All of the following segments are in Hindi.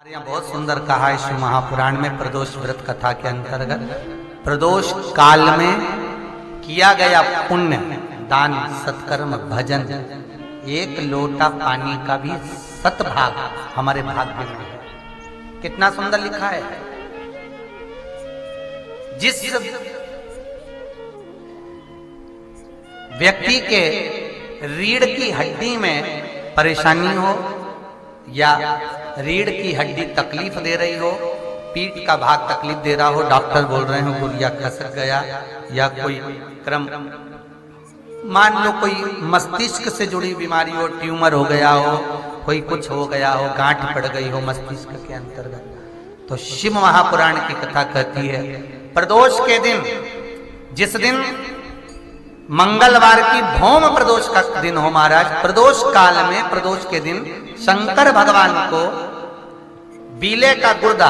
यहाँ बहुत सुंदर कहा है शिव महापुराण में प्रदोष व्रत कथा के अंतर्गत प्रदोष काल में किया गया पुण्य दान सत्कर्म भजन एक लोटा पानी का भी सतभाग हमारे भाग्य में है। कितना सुंदर लिखा है। जिस व्यक्ति के रीढ़ की हड्डी में परेशानी हो या रीढ़ की हड्डी तकलीफ दे रही हो, पीठ का भाग तकलीफ दे रहा हो, डॉक्टर बोल रहे हो गुर्जा खसक गया या कोई क्रम मान लो कोई मस्तिष्क से जुड़ी बीमारी हो, ट्यूमर हो गया हो, कोई कुछ हो गया हो, गांठ पड़ गई हो मस्तिष्क के अंतर्गत, तो शिव महापुराण की कथा कहती है प्रदोष के दिन, जिस दिन मंगलवार की भौम प्रदोष का दिन हो महाराज, प्रदोष काल में प्रदोष के दिन शंकर भगवान को बीले का गुर्दा,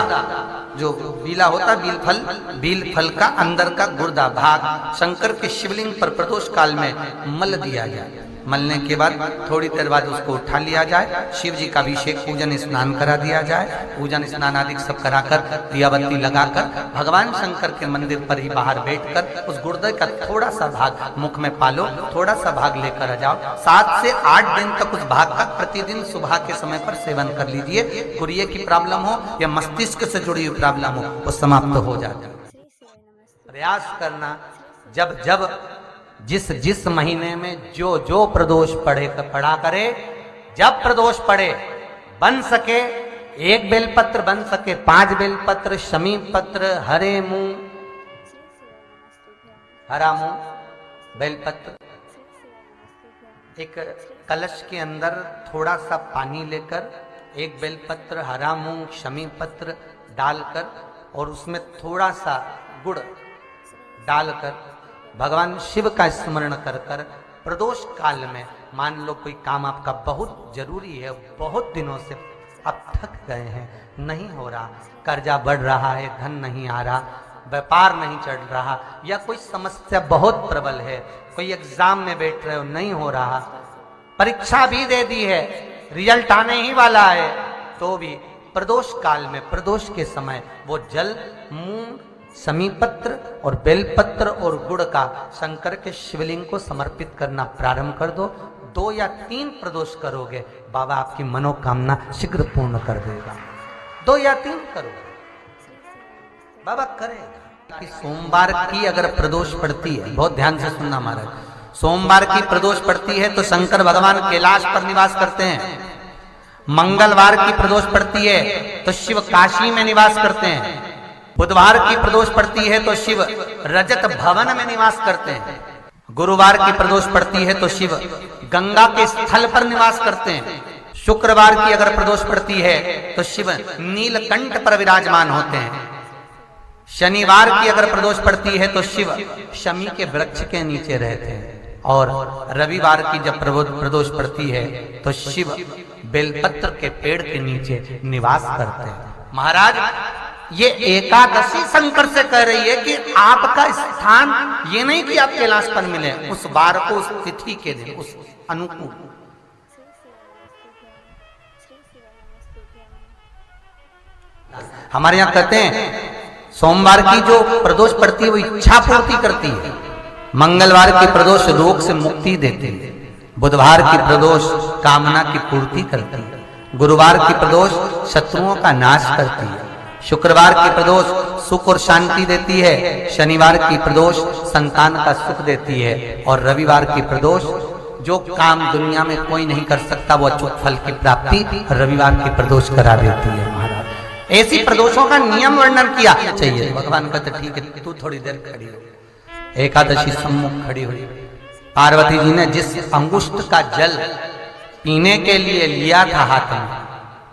जो बीला होता बील फल का अंदर का गुर्दा भाग शंकर के शिवलिंग पर प्रदोष काल में मल दिया जाए। मलने के बाद थोड़ी देर बाद उसको उठा लिया जाए, शिव जी का अभिषेक पूजन स्नान करा दिया जाए, पूजन स्नान आदि सब कराकर दियाबत्ती लगाकर भगवान शंकर के मंदिर पर ही बाहर बैठकर उस गुर्दे का थोड़ा सा भाग मुख में पालो, थोड़ा सा भाग लेकर आ जाओ। 7 से 8 दिन तक उस भाग का प्रतिदिन सुबह के समय पर सेवन कर लीजिए। गुर्दे की प्रॉब्लम हो या मस्तिष्क से जुड़ी हुई प्रॉब्लम हो वो समाप्त हो जाता है। प्रयास करना जब जब जिस महीने में जो प्रदोष पड़ा करे, जब प्रदोष पड़े बन सके 1 बेलपत्र, बन सके 5 बेलपत्र, शमी पत्र, हरे मुंह, हरा मुंह बेलपत्र, एक कलश के अंदर थोड़ा सा पानी लेकर 1 बेलपत्र, हरा मूंग, शमी पत्र डालकर और उसमें थोड़ा सा गुड़ डालकर भगवान शिव का स्मरण कर कर प्रदोष काल में, मान लो कोई काम आपका बहुत जरूरी है, बहुत दिनों से आप थक गए हैं, नहीं हो रहा, कर्जा बढ़ रहा है, धन नहीं आ रहा, व्यापार नहीं चढ़ रहा, या कोई समस्या बहुत प्रबल है, कोई एग्जाम में बैठ रहे हो नहीं हो रहा, परीक्षा भी दे दी है, रिजल्ट आने ही वाला है, तो भी प्रदोष काल में प्रदोष के समय वो जल मूंग समीपत्र और बेलपत्र और गुड़ का शंकर के शिवलिंग को समर्पित करना प्रारंभ कर दो। 2 या 3 प्रदोष करोगे, बाबा आपकी मनोकामना शीघ्र पूर्ण कर देगा। 2 या 3 करोगे, बाबा करेगा। कि सोमवार की अगर प्रदोष पड़ती है, बहुत ध्यान से सुनना महाराज, सोमवार की प्रदोष पड़ती है तो शंकर भगवान कैलाश पर निवास करते हैं। मंगलवार की प्रदोष पड़ती है तो शिव काशी में निवास करते हैं। बुधवार की प्रदोष पड़ती है तो शिव रजत भवन में निवास करते हैं। गुरुवार की प्रदोष पड़ती है तो शिव गंगा के स्थल पर निवास करते हैं। शुक्रवार की अगर प्रदोष पड़ती है तो शिव नीलकंठ पर विराजमान होते हैं। शनिवार की अगर प्रदोष पड़ती है तो शिव शमी के वृक्ष के नीचे रहते हैं। और रविवार की जब प्रदोष पड़ती है तो शिव बेलपत्र के पेड़ के नीचे निवास करते हैं। महाराज ये एकादशी शंकर से कह रही है कि आपका स्थान ये नहीं कि आप कैलाश पर मिले, उस बार को, उस तिथि के दिन, उस अनुकूल। हमारे यहाँ कहते हैं सोमवार की जो प्रदोष पड़ती है वो इच्छा पूर्ति करती है, मंगलवार की प्रदोष रोग से मुक्ति देती है, बुधवार की प्रदोष कामना की पूर्ति करती है, गुरुवार की प्रदोष शत्रुओं का नाश करती है, शुक्रवार की प्रदोष सुख और शांति देती है, शनिवार की प्रदोष संतान का सुख देती है, और रविवार की प्रदोष जो काम दुनिया में कोई नहीं कर सकता वो अचूक फल की प्राप्ति रविवार की प्रदोष करा देती है। महाराज ऐसी प्रदोषों का नियम वर्णन किया चाहिए। भगवान कहते ठीक है तू थोड़ी देर खड़ी हो। एकादशी सम्मुख खड़ी हुई, पार्वती जी ने जिस अंगुष्ठ का जल पीने के लिए लिया था हाथ में,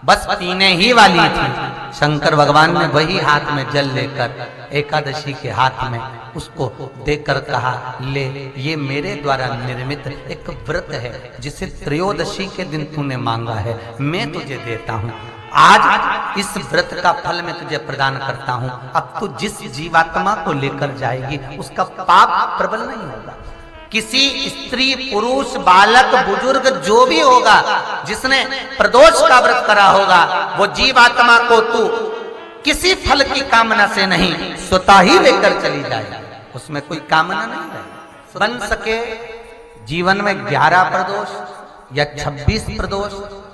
बस पीने ही वाली थी, शंकर भगवान ने वही हाथ में जल लेकर एकादशी के हाथ में उसको देकर कहा ले, ये मेरे द्वारा निर्मित एक व्रत है जिसे त्रयोदशी के दिन तूने मांगा है, मैं तुझे देता हूँ। आज इस व्रत का फल मैं तुझे प्रदान करता हूँ। अब तू जिस जीवात्मा को लेकर जाएगी उसका पाप प्रबल नहीं होगा। किसी स्त्री पुरुष बालक बुजुर्ग जो भी होगा जिसने प्रदोष का व्रत करा होगा वो जीवात्मा को तू किसी फल की कामना से नहीं स्वतः ही लेकर चली जाए, उसमें कोई कामना नहीं रहे। बन सके जीवन में 11 प्रदोष या 26 प्रदोष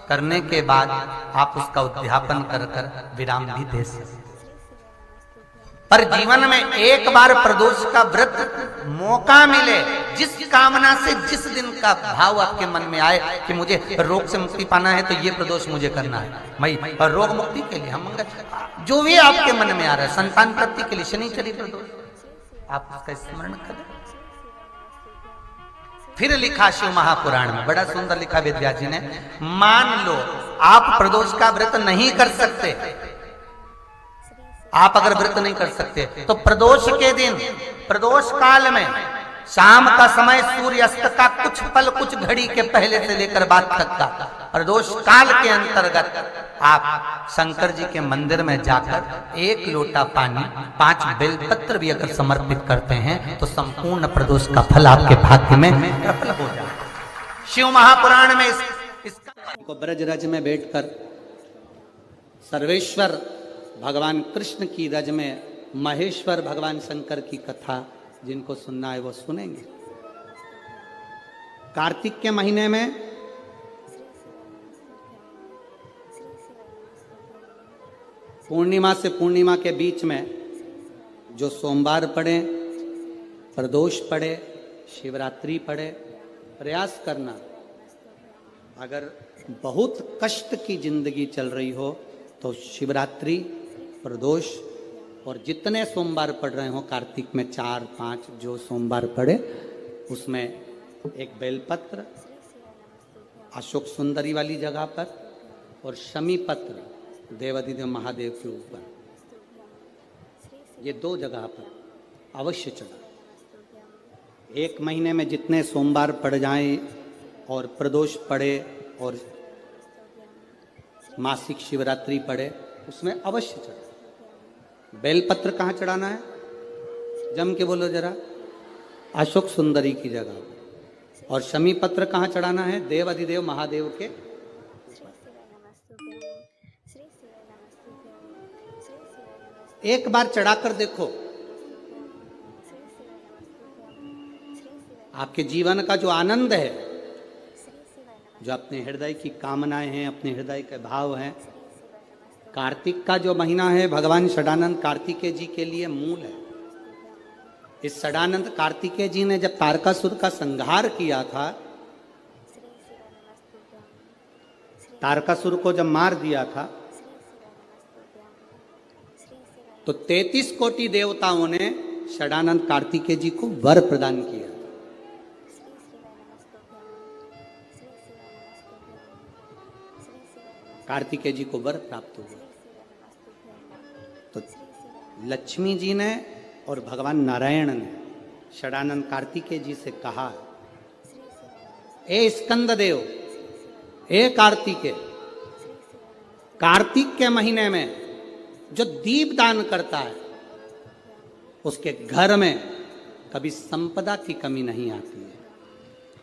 करने के बाद आप उसका उद्यापन कर कर विराम भी दे सकते, पर जीवन में एक बार प्रदोष का व्रत मौका मिले, जिस कामना से जिस दिन का भाव आपके मन में आए कि मुझे रोग से मुक्ति पाना है तो ये प्रदोष मुझे करना है, मैं और रोग मुक्ति के लिए हम मंगल जो भी आपके मन में आ रहा है, संतान प्राप्ति के लिए शनिचरी प्रदोष आप उसका स्मरण करें। फिर लिखा शिव महापुराण में, बड़ा सुंदर लिखा वेदव्यास जी ने, मान लो आप प्रदोष का व्रत नहीं कर सकते, आप अगर व्रत नहीं कर सकते तो प्रदोष के दिन प्रदोष काल में शाम का समय सूर्य अस्त का कुछ पल कुछ घड़ी के पहले से लेकर बाद तक का प्रदोष काल के अंतर्गत आप शंकर जी के मंदिर में जाकर 1 लोटा पानी 5 बेलपत्र भी अगर समर्पित करते हैं तो संपूर्ण प्रदोष का फल आपके भाग्य में प्रबल हो जाए। शिव महापुराण में इसका ब्रज रज में बैठकर सर्वेश्वर भगवान कृष्ण की रज में महेश्वर भगवान शंकर की कथा जिनको सुनना है वो सुनेंगे। कार्तिक के महीने में पूर्णिमा से पूर्णिमा के बीच में जो सोमवार पड़े, प्रदोष पड़े, शिवरात्रि पड़े, प्रयास करना, अगर बहुत कष्ट की जिंदगी चल रही हो तो शिवरात्रि, प्रदोष और जितने सोमवार पड़ रहे हो कार्तिक में 4-5 जो सोमवार पड़े उसमें एक बेलपत्र अशोक सुंदरी वाली जगह पर और शमी पत्र देवाधिदेव महादेव के ऊपर, ये 2 जगह पर अवश्य चढ़ा। 1 महीने में जितने सोमवार पड़ जाएं और प्रदोष पड़े और मासिक शिवरात्रि पड़े उसमें अवश्य चढ़ा। बेलपत्र कहाँ चढ़ाना है, जम के बोलो जरा, अशोक सुंदरी की जगह। और शमी पत्र कहाँ चढ़ाना है, देव अधिदेव महादेव के। एक बार चढ़ाकर देखो, आपके जीवन का जो आनंद है, जो अपने हृदय की कामनाएं हैं, अपने हृदय के भाव हैं, कार्तिक का जो महीना है भगवान षडानंद कार्तिकेय जी के लिए मूल है। इस षडानंद कार्तिकेय जी ने जब तारकासुर का संहार किया था, तारकासुर को जब मार दिया था तो 33 कोटि देवताओं ने षडानंद कार्तिकेय जी को वर प्रदान किया। कार्तिकेय जी को वर प्राप्त हुआ। तो लक्ष्मी जी ने और भगवान नारायण ने षडानंद कार्तिकेय जी से कहा, ए स्कंद देव, ए कार्तिकेय, कार्तिक के महीने में जो दीप दान करता है उसके घर में कभी संपदा की कमी नहीं आती है।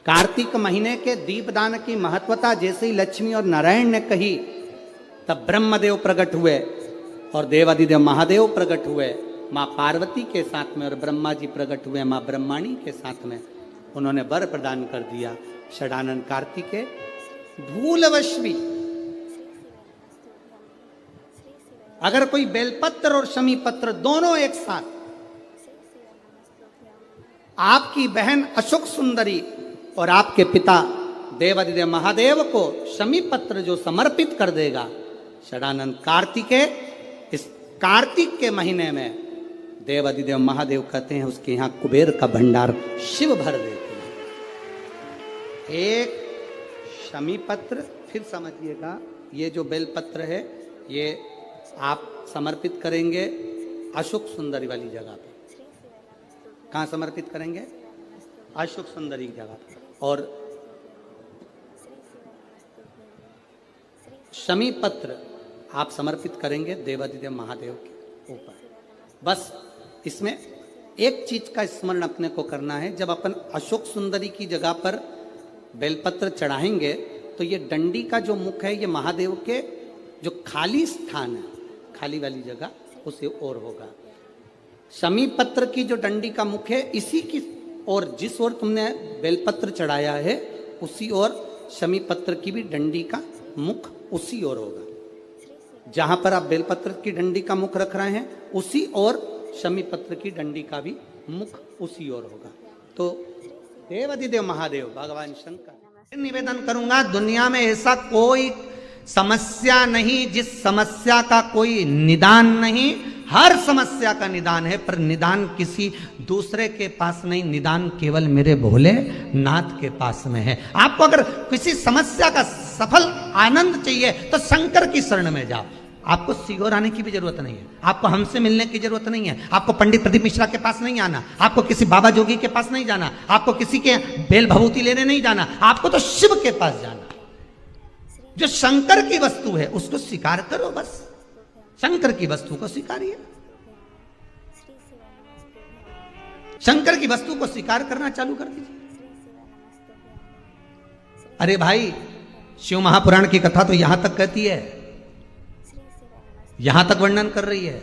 कार्तिक महीने के दीपदान की महत्वता जैसे ही लक्ष्मी और नारायण ने कही तब ब्रह्मदेव प्रकट हुए और देवाधिदेव महादेव प्रकट हुए, माँ पार्वती के साथ में, और ब्रह्मा जी प्रकट हुए माँ ब्रह्माणी के साथ में। उन्होंने वर प्रदान कर दिया। षडानंद कार्तिकेय भूलवश भी अगर कोई बेलपत्र और शमी पत्र दोनों एक साथ आपकी बहन अशोक सुंदरी और आपके पिता देवाधिदेव महादेव को शमी पत्र जो समर्पित कर देगा, षडानंद कार्तिकेय इस कार्तिक के महीने में देवाधिदेव महादेव कहते हैं उसके यहाँ कुबेर का भंडार शिव भर देते हैं। एक शमी पत्र, फिर समझिएगा, ये जो बेलपत्र है ये आप समर्पित करेंगे अशोक सुंदरी वाली जगह पे। कहाँ समर्पित करेंगे? अशोक सुंदरी की जगह पे। और शमी पत्र आप समर्पित करेंगे देवाधिदेव महादेव के ऊपर। बस इसमें एक चीज का स्मरण अपने को करना है, जब अपन अशोक सुंदरी की जगह पर बेलपत्र चढ़ाएंगे तो ये डंडी का जो मुख है ये महादेव के जो खाली स्थान है, खाली वाली जगह उसे ओर होगा। शमी पत्र की जो डंडी का मुख है इसी की ओर, जिस ओर तुमने बेलपत्र चढ़ाया है उसी ओर शमी पत्र की भी डंडी का मुख उसी ओर होगा। जहां पर आप बेलपत्र की डंडी का मुख रख रहे हैं उसी ओर शमी पत्र की डंडी का भी मुख उसी ओर होगा। तो देवाधिदेव महादेव भगवान शंकर निवेदन करूंगा, दुनिया में ऐसा कोई समस्या नहीं जिस समस्या का कोई निदान नहीं। हर समस्या का निदान है, पर निदान किसी दूसरे के पास नहीं, निदान केवल मेरे भोले नाथ के पास में है। आपको अगर किसी समस्या का सफल आनंद चाहिए तो शंकर की शरण में जाओ। आपको सीहोर आने की भी जरूरत नहीं है, आपको हमसे मिलने की जरूरत नहीं है, आपको पंडित प्रदीप मिश्रा के पास नहीं आना, आपको किसी बाबा जोगी के पास नहीं जाना, आपको किसी के बेल भभूति लेने नहीं जाना, आपको तो शिव के पास जाना। जो शंकर की वस्तु है उसको स्वीकार करो, बस शंकर की वस्तु को स्वीकारिए। शंकर की वस्तु को स्वीकार करना चालू कर दीजिए। अरे भाई, शिव महापुराण की कथा तो यहां तक कहती है, यहां तक वर्णन कर रही है,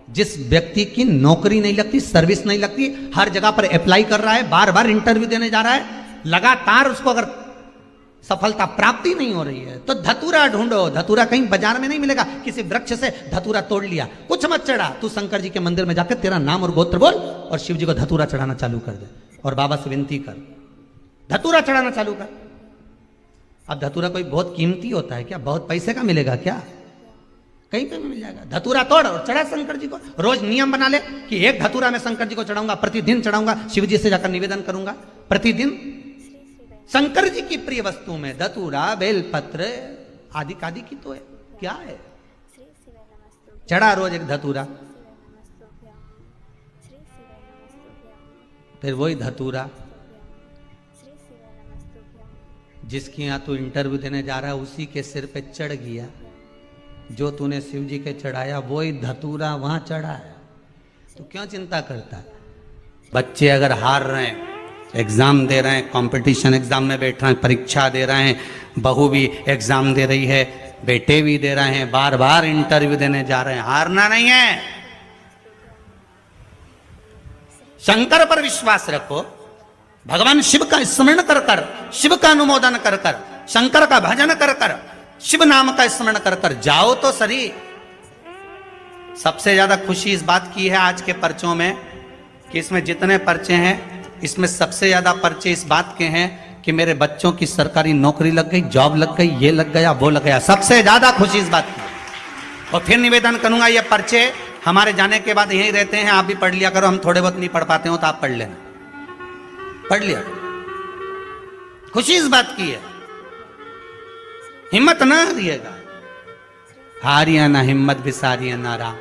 जिस व्यक्ति की नौकरी नहीं लगती, सर्विस नहीं लगती, हर जगह पर अप्लाई कर रहा है, बार बार इंटरव्यू देने जा रहा है, लगातार उसको अगर सफलता प्राप्ति नहीं हो रही है तो धतूरा ढूंढो। धतूरा कहीं बाजार में नहीं मिलेगा, किसी वृक्ष से धतूरा तोड़ लिया, कुछ मत चढ़ा, तू शंकर जी के मंदिर में जाकर तेरा नाम और गोत्र बोल और शिव जी को धतूरा चढ़ाना चालू कर दे और बाबा से विनती कर, धतूरा चढ़ाना चालू कर। अब धतूरा कोई बहुत कीमती होता है क्या? बहुत पैसे का मिलेगा क्या? कहीं पे भी मिल जाएगा। धतूरा तोड़ और चढ़ा शंकर जी को। रोज नियम बना ले कि एक धतूरा मैं शंकर जी को चढ़ाऊंगा, प्रतिदिन चढ़ाऊंगा, शिव जी से जाकर निवेदन करूंगा प्रतिदिन। शंकर जी की प्रिय वस्तु में धतूरा, बेलपत्र आदि कादि की तो है, क्या है? चढ़ा रोज एक धतूरा, फिर वही धतूरा जिसकी यहां तू इंटरव्यू देने जा रहा है उसी के सिर पे चढ़ गया। जो तूने शिव जी के चढ़ाया वही धतूरा वहां चढ़ा है, तो क्यों चिंता करता है? बच्चे अगर हार रहे हैं, एग्जाम दे रहे हैं, कंपटीशन एग्जाम में बैठ रहे हैं, परीक्षा दे रहे हैं, बहू भी एग्जाम दे रही है, बेटे भी दे रहे हैं, बार बार इंटरव्यू देने जा रहे हैं, हारना नहीं है। शंकर पर विश्वास रखो, भगवान शिव का स्मरण कर कर, शिव का अनुमोदन कर कर, शंकर का भजन कर कर, शिव नाम का स्मरण कर कर जाओ तो सही। सबसे ज्यादा खुशी इस बात की है आज के पर्चों में कि इसमें जितने पर्चे हैं इसमें सबसे ज्यादा पर्चे इस बात के हैं कि मेरे बच्चों की सरकारी नौकरी लग गई, जॉब लग गई, ये लग गया, वो लग गया। सबसे ज्यादा खुशी इस बात की। और फिर निवेदन करूंगा, ये पर्चे हमारे जाने के बाद यहीं रहते हैं, आप भी पढ़ लिया करो। हम थोड़े बहुत नहीं पढ़ पाते हो तो आप पढ़ लेना, पढ़ लिया। खुशी इस बात की है, हिम्मत ना हारिएगा, हारिया ना हिम्मत बिसारिया ना राम।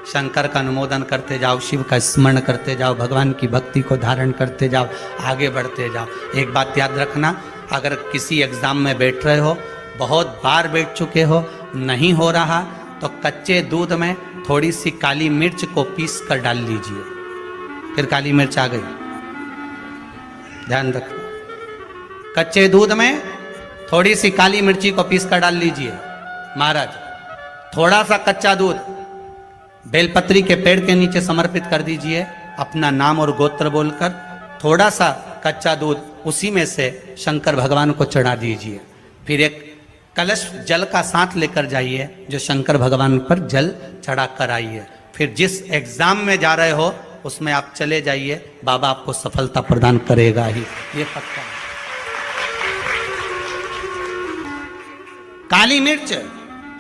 शंकर का अनुमोदन करते जाओ, शिव का स्मरण करते जाओ, भगवान की भक्ति को धारण करते जाओ, आगे बढ़ते जाओ। एक बात याद रखना, अगर किसी एग्जाम में बैठ रहे हो, बहुत बार बैठ चुके हो, नहीं हो रहा, तो कच्चे दूध में थोड़ी सी काली मिर्च को पीस कर डाल लीजिए। फिर काली मिर्च आ गई, ध्यान रखना। कच्चे दूध में थोड़ी सी काली मिर्ची को पीस कर डाल लीजिए। महाराज, थोड़ा सा कच्चा दूध बेलपत्री के पेड़ के नीचे समर्पित कर दीजिए, अपना नाम और गोत्र बोलकर। थोड़ा सा कच्चा दूध उसी में से शंकर भगवान को चढ़ा दीजिए। फिर एक कलश जल का साथ लेकर जाइए, जो शंकर भगवान पर जल चढ़ा कर आइए। फिर जिस एग्जाम में जा रहे हो उसमें आप चले जाइए, बाबा आपको सफलता प्रदान करेगा ही, ये पक्का। काली मिर्च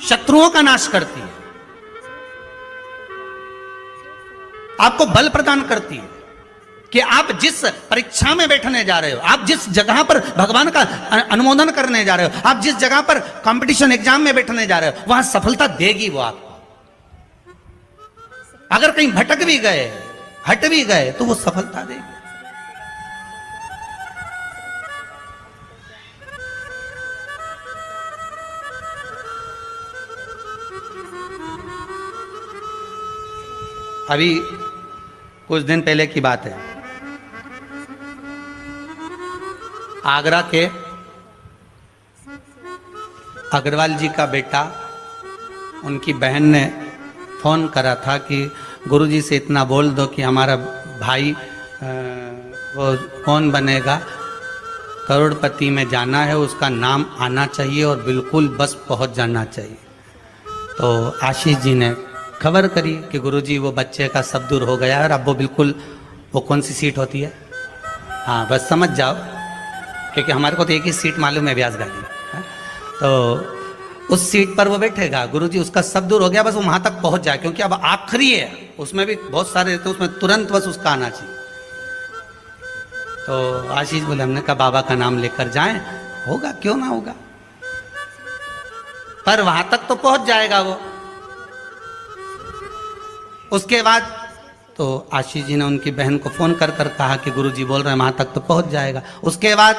शत्रुओं का नाश करती है, आपको बल प्रदान करती है कि आप जिस परीक्षा में बैठने जा रहे हो, आप जिस जगह पर भगवान का अनुमोदन करने जा रहे हो, आप जिस जगह पर कंपटीशन एग्जाम में बैठने जा रहे हो, वहां सफलता देगी वो आपको। अगर कहीं भटक भी गए, हट भी गए, तो वो सफलता देगी। अभी कुछ दिन पहले की बात है। आगरा के अग्रवाल जी का बेटा, उनकी बहन ने फोन करा था कि गुरुजी से इतना बोल दो कि हमारा भाई वो कौन बनेगा, करोड़पति में जाना है, उसका नाम आना चाहिए और बिल्कुल बस पहुंच जाना चाहिए। तो आशीष जी ने खबर करी कि गुरुजी वो बच्चे का सब दूर हो गया है और अब वो बिल्कुल, वो कौन सी सीट होती है, हाँ बस समझ जाओ, क्योंकि हमारे को तो एक ही सीट मालूम है, ब्यास गाड़ी है? तो उस सीट पर वो बैठेगा। गुरुजी उसका सब दूर हो गया, बस वो वहां तक पहुंच जाए, क्योंकि अब आखिरी है, उसमें भी बहुत सारे रहते, उसमें तुरंत बस उसका आना चाहिए। तो आशीष बोले, हमने कहा बाबा का नाम लेकर जाएं, होगा क्यों ना होगा, पर वहां तक तो पहुंच जाएगा वो। उसके बाद तो आशीष जी ने उनकी बहन को फोन कर कर कहा कि गुरुजी बोल रहे हैं वहां तक तो पहुंच जाएगा। उसके बाद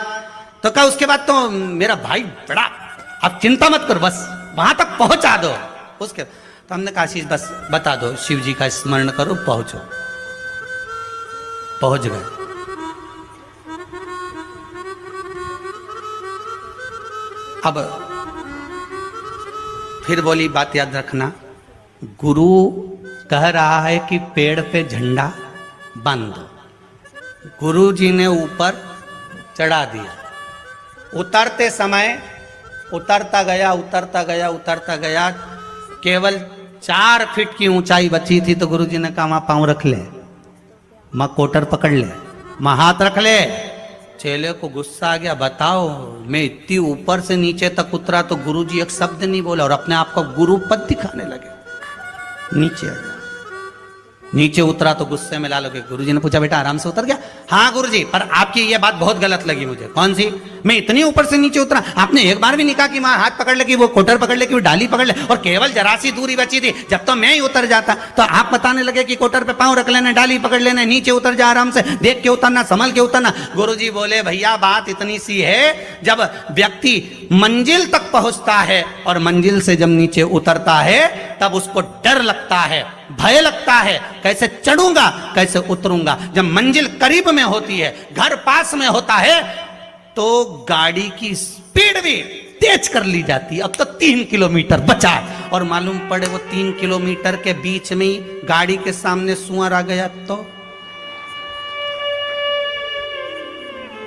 तो कहा, उसके बाद तो मेरा भाई बड़ा, आप चिंता मत करो, बस वहां तक पहुंचा दो। उसके तो हमने कहा आशीष बस बता दो, शिव जी का स्मरण करो, पहुंचो। पहुंच गए। अब फिर बोली बात याद रखना, गुरु कह रहा है कि पेड़ पे झंडा बांध दो। गुरु जी ने ऊपर चढ़ा दिया। उतरते समय उतरता गया, उतरता गया, उतरता गया, केवल 4 फीट की ऊंचाई बची थी। तो गुरु जी ने कहा, वहां पांव रख ले, मां कोटर पकड़ ले, मां हाथ रख ले। चेले को गुस्सा आ गया, बताओ मैं इतनी ऊपर से नीचे तक उतरा तो गुरुजी एक शब्द नहीं बोला और अपने आप को गुरु पद दिखाने लगे। नीचे आ गया, नीचे उतरा तो गुस्से में ला लोगे। गुरुजी ने पूछा, बेटा आराम से उतर गया? हाँ गुरुजी, पर आपकी ये बात बहुत गलत लगी मुझे। कौन सी? मैं इतनी ऊपर से नीचे उतरा, आपने एक बार भी नहीं कहा कि मां हाथ पकड़ ले, कि वो कोटर पकड़ ले, कि वो डाली पकड़ ले, और केवल जरा सी दूरी बची थी, जब तो मैं ही उतर जाता। तो आप बताने लगे कि कोटर पे पांव रख लेना, डाली पकड़ लेना, नीचे उतर जा, आराम से देख के उतरना, संभल के उतरना। गुरुजी बोले, भैया बात इतनी सी है, जब व्यक्ति मंजिल तक पहुंचता है और मंजिल से जब नीचे उतरता है तब उसको डर लगता है, भय लगता है, कैसे चढ़ूंगा, कैसे उतरूंगा। जब मंजिल करीब में होती है, घर पास में होता है, तो गाड़ी की स्पीड भी तेज कर ली जाती है। अब तो 3 किलोमीटर बचा और मालूम पड़े वो 3 किलोमीटर के बीच में ही गाड़ी के सामने सुअर आ गया, तो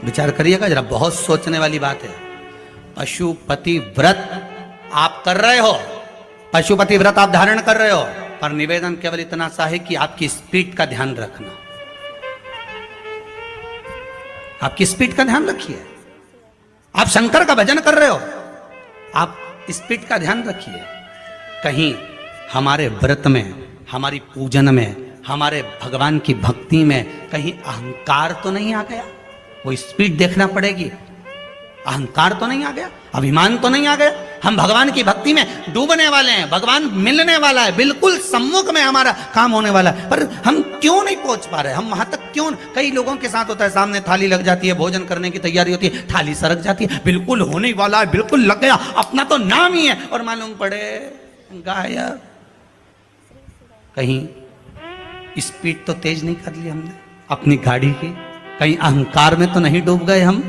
विचार करिएगा जरा, बहुत सोचने वाली बात है। पशुपति व्रत आप कर रहे हो, पशुपति व्रत आप धारण कर रहे हो, पर निवेदन केवल इतना सा है कि आपकी स्पीड का ध्यान रखना, आपकी स्पीड का ध्यान रखिए। आप शंकर का भजन कर रहे हो, आप स्पीड का ध्यान रखिए। कहीं हमारे व्रत में, हमारी पूजन में, हमारे भगवान की भक्ति में कहीं अहंकार तो नहीं आ गया? वो स्पीड देखना पड़ेगी। अहंकार तो नहीं आ गया, अभिमान तो नहीं आ गया? हम भगवान की भक्ति में डूबने वाले हैं, भगवान मिलने वाला है, बिल्कुल सम्मुख में हमारा काम होने वाला है, पर हम क्यों नहीं पहुंच पा रहे? हम वहां तक क्यों? कई लोगों के साथ होता है, सामने थाली लग जाती है, भोजन करने की तैयारी होती है, थाली सरक जाती है, बिल्कुल होने वाला है, बिल्कुल लग गया, अपना तो नाम ही है, और मालूम पड़े गायब। कहीं स्पीड तो तेज नहीं कर ली हमने अपनी गाड़ी की? कहीं अहंकार में तो नहीं डूब गए हम?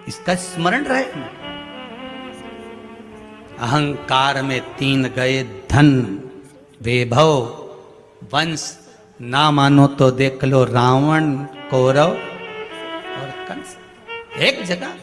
इसका स्मरण रहे। अहंकार में 3 गए धन, वैभव, वंश, ना मानो तो देख लो रावण, कौरव और कंस। एक जगह